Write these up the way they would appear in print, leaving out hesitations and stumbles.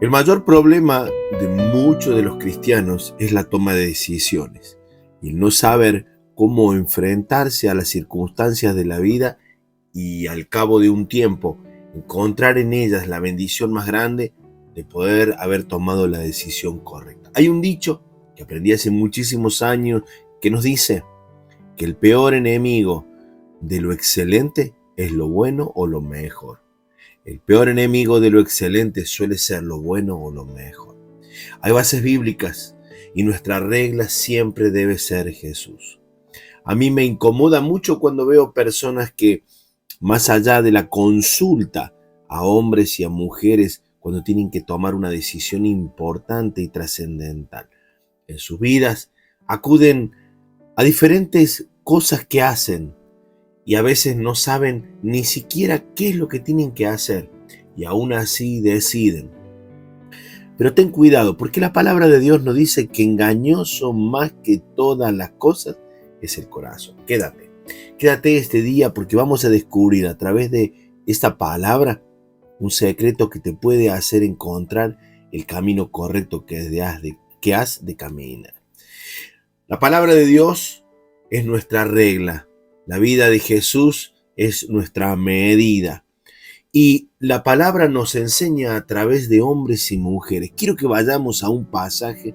El mayor problema de muchos de los cristianos es la toma de decisiones y el no saber cómo enfrentarse a las circunstancias de la vida y al cabo de un tiempo encontrar en ellas la bendición más grande de poder haber tomado la decisión correcta. Hay un dicho que aprendí hace muchísimos años que nos dice que el peor enemigo de lo excelente es lo bueno o lo mejor. El peor enemigo de lo excelente suele ser lo bueno o lo mejor. Hay bases bíblicas y nuestra regla siempre debe ser Jesús. A mí me incomoda mucho cuando veo personas que, más allá de la consulta a hombres y a mujeres, cuando tienen que tomar una decisión importante y trascendental en sus vidas, acuden a diferentes cosas que hacen y a veces no saben ni siquiera qué es lo que tienen que hacer y aún así deciden. Pero ten cuidado, porque la palabra de Dios nos dice que engañoso más que todas las cosas es el corazón. Quédate este día porque vamos a descubrir a través de esta palabra un secreto que te puede hacer encontrar el camino correcto que has de caminar. La palabra de Dios es nuestra regla. La vida de Jesús es nuestra medida. Y la palabra nos enseña a través de hombres y mujeres. Quiero que vayamos a un pasaje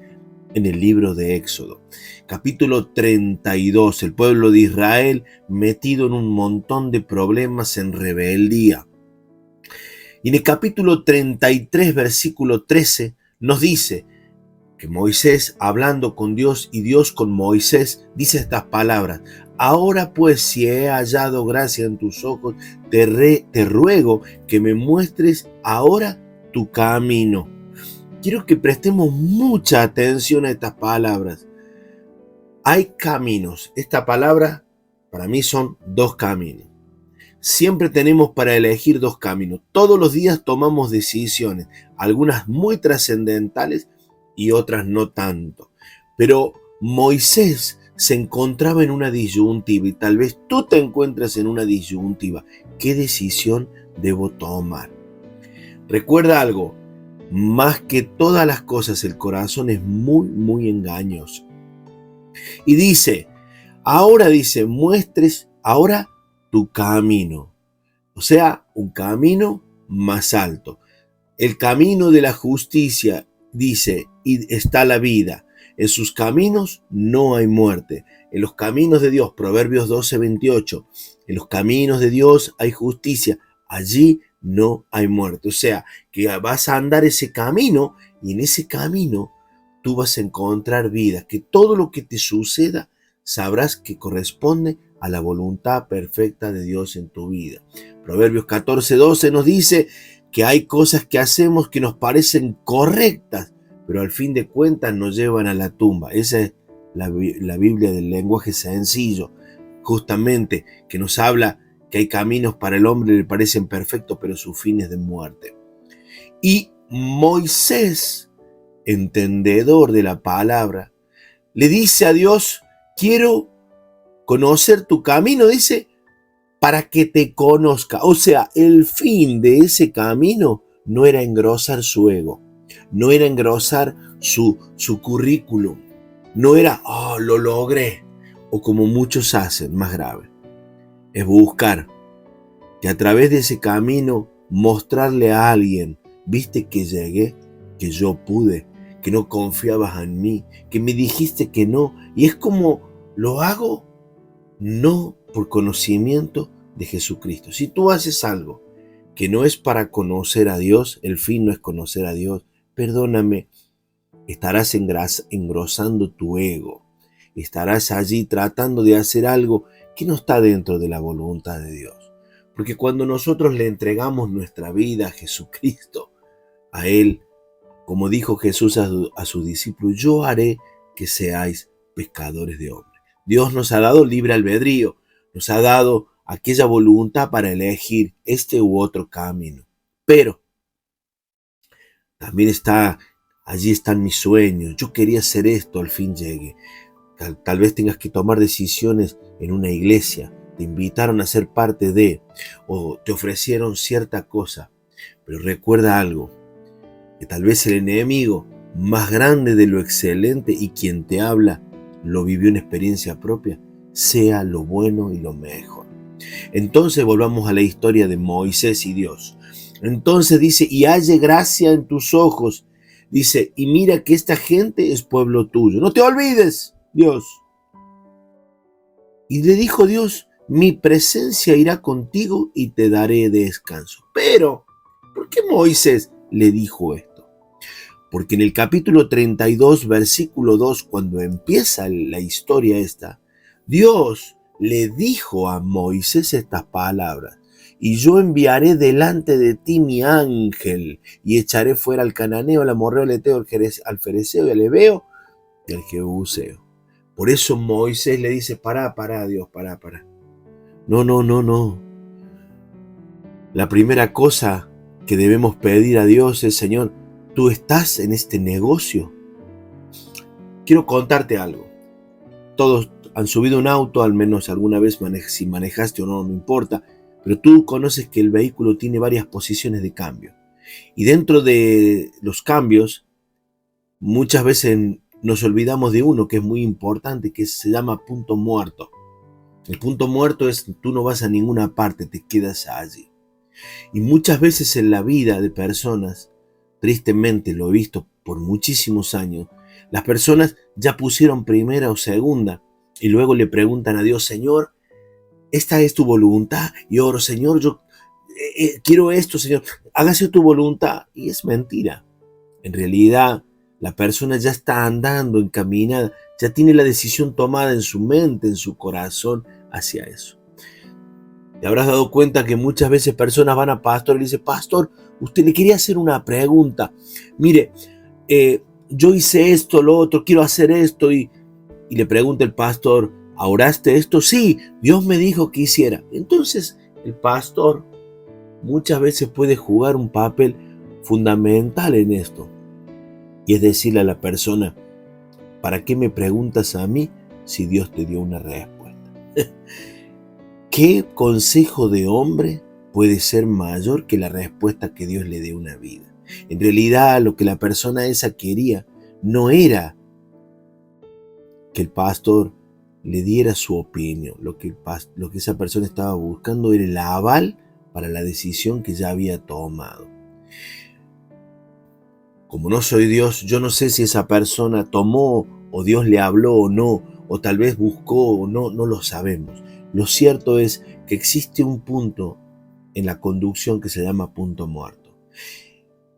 en el libro de Éxodo, capítulo 32. El pueblo de Israel metido en un montón de problemas en rebeldía. Y en el capítulo 33, versículo 13, nos dice que Moisés hablando con Dios y Dios con Moisés dice estas palabras: ahora pues, si he hallado gracia en tus ojos, te ruego que me muestres ahora tu camino. Quiero que prestemos mucha atención a estas palabras. Hay caminos. Esta palabra para mí son dos caminos. Siempre tenemos para elegir dos caminos. Todos los días tomamos decisiones, algunas muy trascendentales y otras no tanto. Pero Moisés se encontraba en una disyuntiva y tal vez tú te encuentres en una disyuntiva. ¿Qué decisión debo tomar? Recuerda algo, más que todas las cosas el corazón es muy, muy engañoso. Y muestres ahora tu camino. O sea, un camino más alto. El camino de la justicia, dice, y está la vida. En sus caminos no hay muerte. En los caminos de Dios, Proverbios 12:28, en los caminos de Dios hay justicia. Allí no hay muerte. O sea, que vas a andar ese camino y en ese camino tú vas a encontrar vida. Que todo lo que te suceda sabrás que corresponde a la voluntad perfecta de Dios en tu vida. Proverbios 14:12 nos dice que hay cosas que hacemos que nos parecen correctas, pero al fin de cuentas nos llevan a la tumba. Esa es la Biblia del lenguaje sencillo, justamente, que nos habla que hay caminos para el hombre que le parecen perfectos, pero su fin es de muerte. Y Moisés, entendedor de la palabra, le dice a Dios: quiero conocer tu camino, dice, para que te conozca. O sea, el fin de ese camino no era engrosar su ego, no era engrosar su currículum, no era, lo logré, o como muchos hacen, más grave. Es buscar que a través de ese camino mostrarle a alguien: viste que llegué, que yo pude, que no confiabas en mí, que me dijiste que no. Y es como lo hago no por conocimiento de Jesucristo. Si tú haces algo que no es para conocer a Dios, el fin no es conocer a Dios, perdóname, estarás engrosando tu ego. Estarás allí tratando de hacer algo que no está dentro de la voluntad de Dios. Porque cuando nosotros le entregamos nuestra vida a Jesucristo, a Él, como dijo Jesús a sus discípulos: yo haré que seáis pescadores de hombres. Dios nos ha dado libre albedrío, nos ha dado aquella voluntad para elegir este u otro camino. Pero también allí están mis sueños. Yo quería hacer esto, al fin llegue. Tal vez tengas que tomar decisiones en una iglesia. Te invitaron a ser parte de, o te ofrecieron cierta cosa. Pero recuerda algo, que tal vez el enemigo más grande de lo excelente y quien te habla lo vivió en experiencia propia, sea lo bueno y lo mejor. Entonces volvamos a la historia de Moisés y Dios. Entonces dice, y halle gracia en tus ojos. Dice, y mira que esta gente es pueblo tuyo. No te olvides, Dios. Y le dijo Dios, mi presencia irá contigo y te daré descanso. Pero, ¿por qué Moisés le dijo esto? Porque en el capítulo 32, versículo 2, cuando empieza la historia esta, Dios le dijo a Moisés estas palabras. Y yo enviaré delante de ti mi ángel, y echaré fuera al cananeo, al amorreo, al eteo, al fereceo y al heveo y al jebuseo. Por eso Moisés le dice, pará, Dios, pará. No. La primera cosa que debemos pedir a Dios es, Señor, ¿tú estás en este negocio? Quiero contarte algo. Todos han subido un auto, al menos alguna vez, si manejaste o no, no importa, pero tú conoces que el vehículo tiene varias posiciones de cambio. Y dentro de los cambios, muchas veces nos olvidamos de uno que es muy importante, que se llama punto muerto. El punto muerto es tú no vas a ninguna parte, te quedas allí. Y muchas veces en la vida de personas, tristemente lo he visto por muchísimos años, las personas ya pusieron primera o segunda y luego le preguntan a Dios, Señor, esta es tu voluntad. Y oro, Señor, yo quiero esto, Señor, hágase tu voluntad. Y es mentira. En realidad, la persona ya está andando, encaminada, ya tiene la decisión tomada en su mente, en su corazón hacia eso. Te habrás dado cuenta que muchas veces personas van a pastor y le dicen, pastor, usted le quería hacer una pregunta. Mire, yo hice esto, lo otro, quiero hacer esto. Y le pregunta el pastor, ¿oraste esto? Sí, Dios me dijo que hiciera. Entonces, el pastor muchas veces puede jugar un papel fundamental en esto. Y es decirle a la persona, ¿para qué me preguntas a mí si Dios te dio una respuesta? ¿Qué consejo de hombre puede ser mayor que la respuesta que Dios le dé a una vida? En realidad, lo que la persona esa quería no era que el pastor le diera su opinión. Lo que esa persona estaba buscando era el aval para la decisión que ya había tomado. Como no soy Dios, yo no sé si esa persona tomó o Dios le habló o no, o tal vez buscó o no, no lo sabemos. Lo cierto es que existe un punto en la conducción que se llama punto muerto.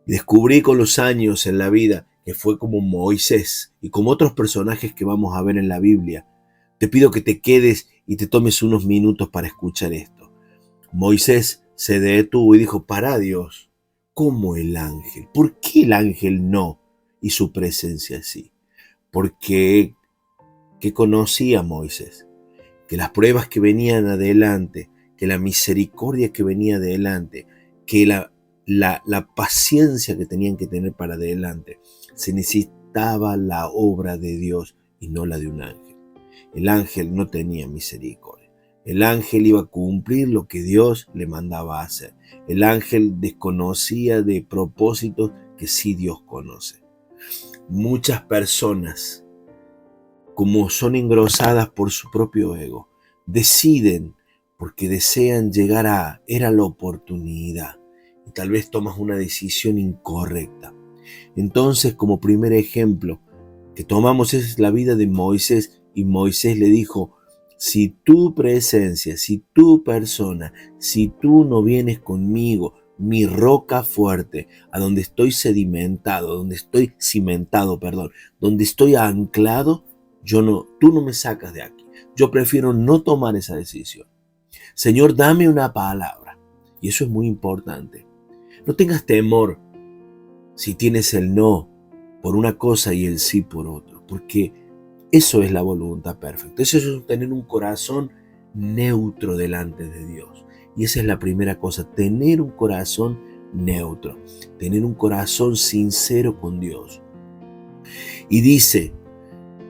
Descubrí con los años en la vida que fue como Moisés y como otros personajes que vamos a ver en la Biblia. Te pido que te quedes y te tomes unos minutos para escuchar esto. Moisés se detuvo y dijo, para Dios, ¿cómo el ángel? ¿Por qué el ángel no? Y su presencia sí. Porque, ¿qué conocía Moisés? Que las pruebas que venían adelante, que la misericordia que venía adelante, que la paciencia que tenían que tener para adelante, se necesitaba la obra de Dios y no la de un ángel. El ángel no tenía misericordia. El ángel iba a cumplir lo que Dios le mandaba a hacer. El ángel desconocía de propósitos que sí Dios conoce. Muchas personas, como son engrosadas por su propio ego, deciden porque desean llegar a, era la oportunidad, y tal vez tomas una decisión incorrecta. Entonces, como primer ejemplo que tomamos es la vida de Moisés, y Moisés le dijo, si tu presencia, si tu persona, si tú no vienes conmigo, mi roca fuerte, a donde estoy sedimentado, donde estoy cimentado, donde estoy anclado, tú no me sacas de aquí. Yo prefiero no tomar esa decisión. Señor, dame una palabra. Y eso es muy importante. No tengas temor si tienes el no por una cosa y el sí por otro, porque eso es la voluntad perfecta. Eso es tener un corazón neutro delante de Dios. Y esa es la primera cosa, tener un corazón neutro, tener un corazón sincero con Dios. Y dice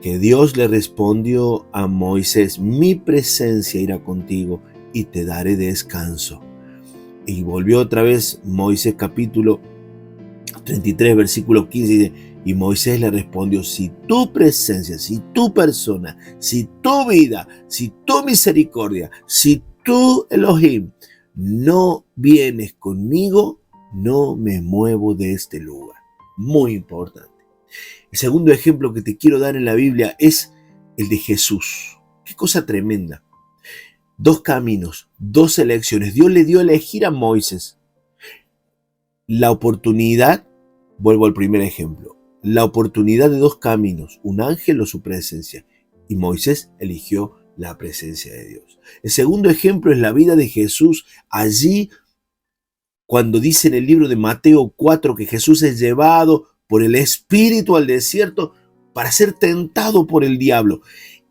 que Dios le respondió a Moisés, mi presencia irá contigo y te daré descanso. Y volvió otra vez Moisés capítulo 33, versículo 15 dice, y Moisés le respondió, si tu presencia, si tu persona, si tu vida, si tu misericordia, si tú, Elohim, no vienes conmigo, no me muevo de este lugar. Muy importante. El segundo ejemplo que te quiero dar en la Biblia es el de Jesús. Qué cosa tremenda. Dos caminos, dos elecciones. Dios le dio a elegir a Moisés la oportunidad, vuelvo al primer ejemplo, la oportunidad de dos caminos, un ángel o su presencia. Y Moisés eligió la presencia de Dios. El segundo ejemplo es la vida de Jesús. Allí, cuando dice en el libro de Mateo 4 que Jesús es llevado por el Espíritu al desierto para ser tentado por el diablo.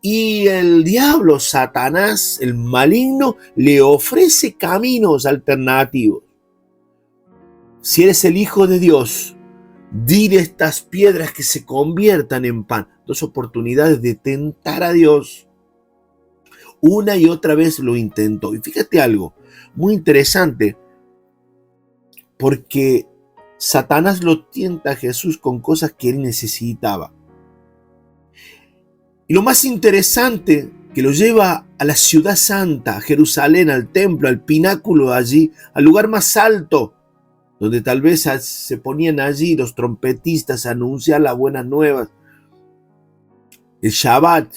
Y el diablo, Satanás, el maligno, le ofrece caminos alternativos. Si eres el Hijo de Dios, dile a estas piedras que se conviertan en pan. Dos oportunidades de tentar a Dios. Una y otra vez lo intentó. Y fíjate algo muy interesante, porque Satanás lo tienta a Jesús con cosas que él necesitaba. Y lo más interesante, que lo lleva a la ciudad santa, a Jerusalén, al templo, al pináculo allí, al lugar más alto, donde tal vez se ponían allí los trompetistas a anunciar las buenas nuevas. El Shabbat.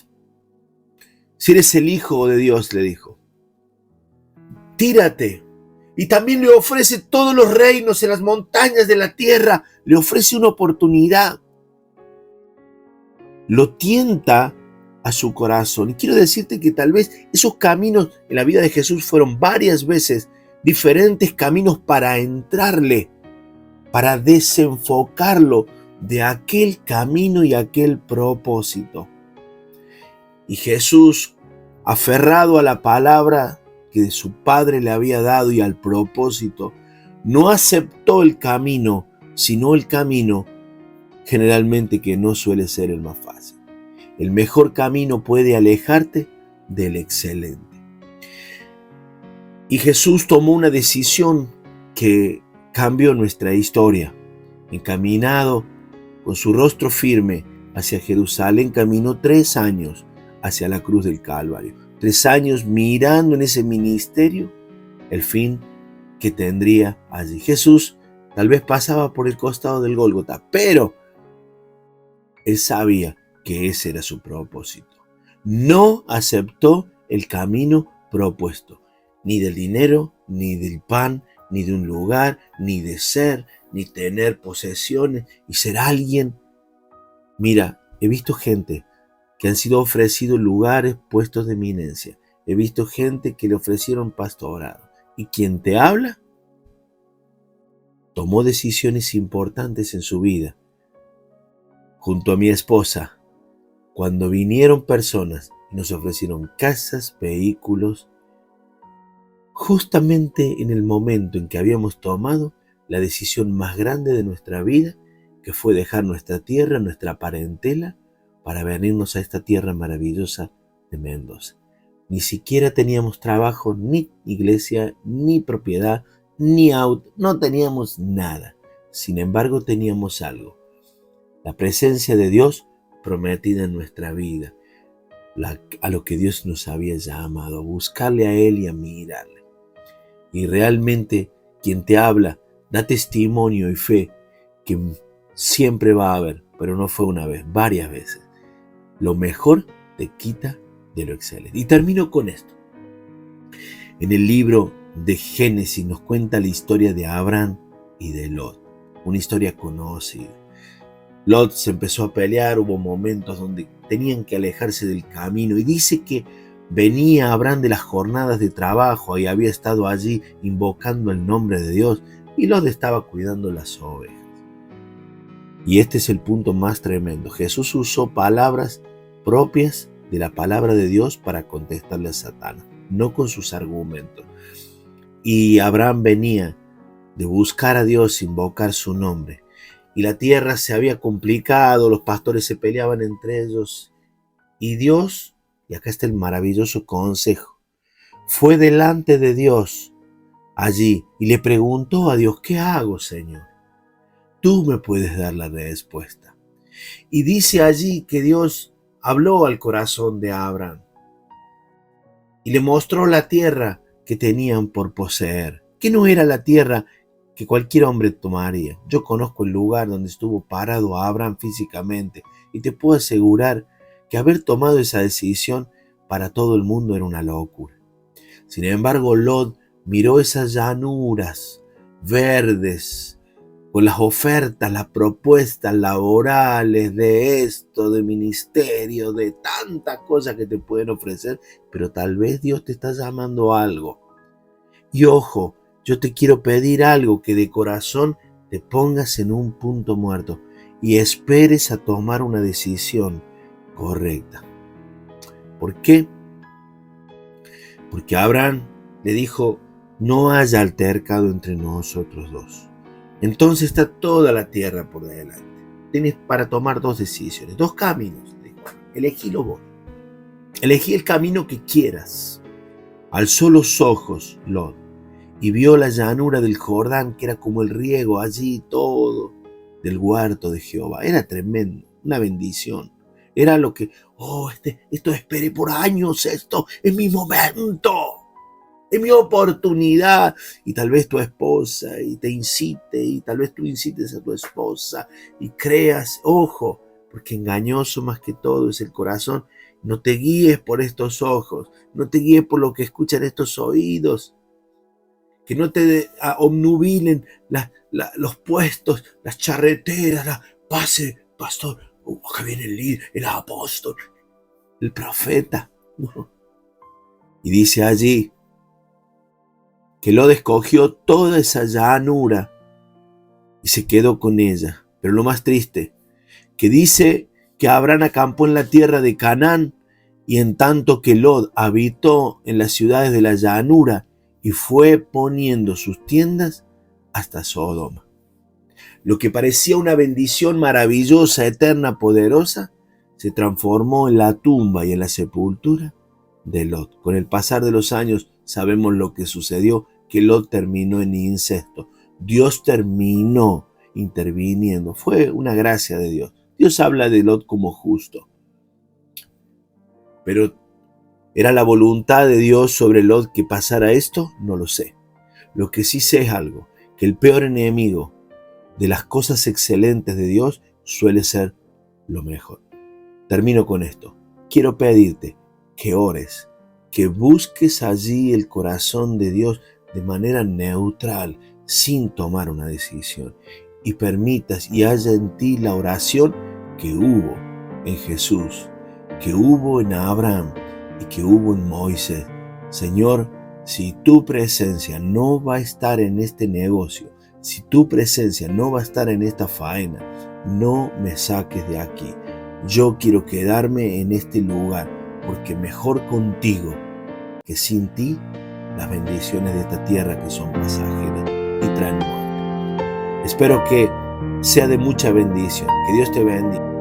Si eres el Hijo de Dios, le dijo, tírate. Y también le ofrece todos los reinos en las montañas de la tierra. Le ofrece una oportunidad. Lo tienta a su corazón. Y quiero decirte que tal vez esos caminos en la vida de Jesús fueron varias veces diferentes caminos para entrarle, para desenfocarlo de aquel camino y aquel propósito. Y Jesús, aferrado a la palabra que su Padre le había dado y al propósito, no aceptó el camino, sino el camino generalmente que no suele ser el más fácil. El mejor camino puede alejarte del excelente. Y Jesús tomó una decisión que cambió nuestra historia. Encaminado con su rostro firme hacia Jerusalén, caminó 3 años hacia la cruz del Calvario. 3 años mirando en ese ministerio el fin que tendría allí. Jesús tal vez pasaba por el costado del Gólgota, pero él sabía que ese era su propósito. No aceptó el camino propuesto, ni del dinero, ni del pan, ni de un lugar, ni de ser, ni tener posesiones y ser alguien. Mira, he visto gente que han sido ofrecidos lugares, puestos de eminencia. He visto gente que le ofrecieron pastorado. ¿Y quien te habla? Tomó decisiones importantes en su vida. Junto a mi esposa, cuando vinieron personas y nos ofrecieron casas, vehículos, justamente en el momento en que habíamos tomado la decisión más grande de nuestra vida, que fue dejar nuestra tierra, nuestra parentela, para venirnos a esta tierra maravillosa de Mendoza. Ni siquiera teníamos trabajo, ni iglesia, ni propiedad, ni auto, no teníamos nada. Sin embargo, teníamos algo: la presencia de Dios prometida en nuestra vida, a lo que Dios nos había llamado, a buscarle a Él y a mirarle. Y realmente quien te habla da testimonio y fe que siempre va a haber, pero no fue una vez, varias veces. Lo mejor te quita de lo excelente. Y termino con esto. En el libro de Génesis nos cuenta la historia de Abraham y de Lot, una historia conocida. Lot se empezó a pelear, hubo momentos donde tenían que alejarse del camino y dice que venía Abraham de las jornadas de trabajo y había estado allí invocando el nombre de Dios y Lot estaba cuidando las ovejas. Y este es el punto más tremendo. Jesús usó palabras propias de la palabra de Dios para contestarle a Satanás, no con sus argumentos. Y Abraham venía de buscar a Dios, invocar su nombre. Y la tierra se había complicado, los pastores se peleaban entre ellos. Y Dios, y acá está el maravilloso consejo, fue delante de Dios allí y le preguntó a Dios: ¿qué hago, Señor? tú me puedes dar la respuesta. Y dice allí que Dios habló al corazón de Abraham y le mostró la tierra que tenían por poseer, que no era la tierra que cualquier hombre tomaría. Yo conozco el lugar donde estuvo parado Abraham físicamente y te puedo asegurar que haber tomado esa decisión para todo el mundo era una locura. Sin embargo, Lot miró esas llanuras verdes con las ofertas, las propuestas laborales de esto, de ministerio, de tantas cosas que te pueden ofrecer, pero tal vez Dios te está llamando a algo. Y ojo, yo te quiero pedir algo, que de corazón te pongas en un punto muerto y esperes a tomar una decisión correcta. ¿Por qué? Porque Abraham le dijo, no haya altercado entre nosotros dos. Entonces está toda la tierra por delante. Tienes para tomar dos decisiones, dos caminos. Elegílo vos. Elegí el camino que quieras. Alzó los ojos Lot y vio la llanura del Jordán, que era como el riego allí todo del huerto de Jehová. Era tremendo, una bendición. Era lo que, esto esperé por años, esto es mi momento. Es mi oportunidad. Y tal vez tu esposa y te incite, y tal vez tú incites a tu esposa y creas, ojo, porque engañoso más que todo es el corazón. No te guíes por estos ojos, no te guíes por lo que escuchan estos oídos, que no te obnubilen los puestos, las charreteras, pase, pastor, que viene el líder, el apóstol, el profeta. Y dice allí que Lot escogió toda esa llanura y se quedó con ella. Pero lo más triste, que dice que Abraham acampó en la tierra de Canaán, y en tanto que Lot habitó en las ciudades de la llanura y fue poniendo sus tiendas hasta Sodoma. Lo que parecía una bendición maravillosa, eterna, poderosa, se transformó en la tumba y en la sepultura de Lot. Con el pasar de los años sabemos lo que sucedió, que Lot terminó en incesto. Dios terminó interviniendo. Fue una gracia de Dios. Dios habla de Lot como justo. Pero ¿era la voluntad de Dios sobre Lot que pasara esto? No lo sé. Lo que sí sé es algo, que el peor enemigo de las cosas excelentes de Dios suele ser lo mejor. Termino con esto. Quiero pedirte que ores, que busques allí el corazón de Dios de manera neutral, sin tomar una decisión, y permitas y haya en ti la oración que hubo en Jesús, que hubo en Abraham y que hubo en Moisés. Señor, si tu presencia no va a estar en este negocio, si tu presencia no va a estar en esta faena, no me saques de aquí. Yo quiero quedarme en este lugar, porque mejor contigo que sin ti, las bendiciones de esta tierra que son pasajeras y traen muerte. Espero que sea de mucha bendición. Que Dios te bendiga.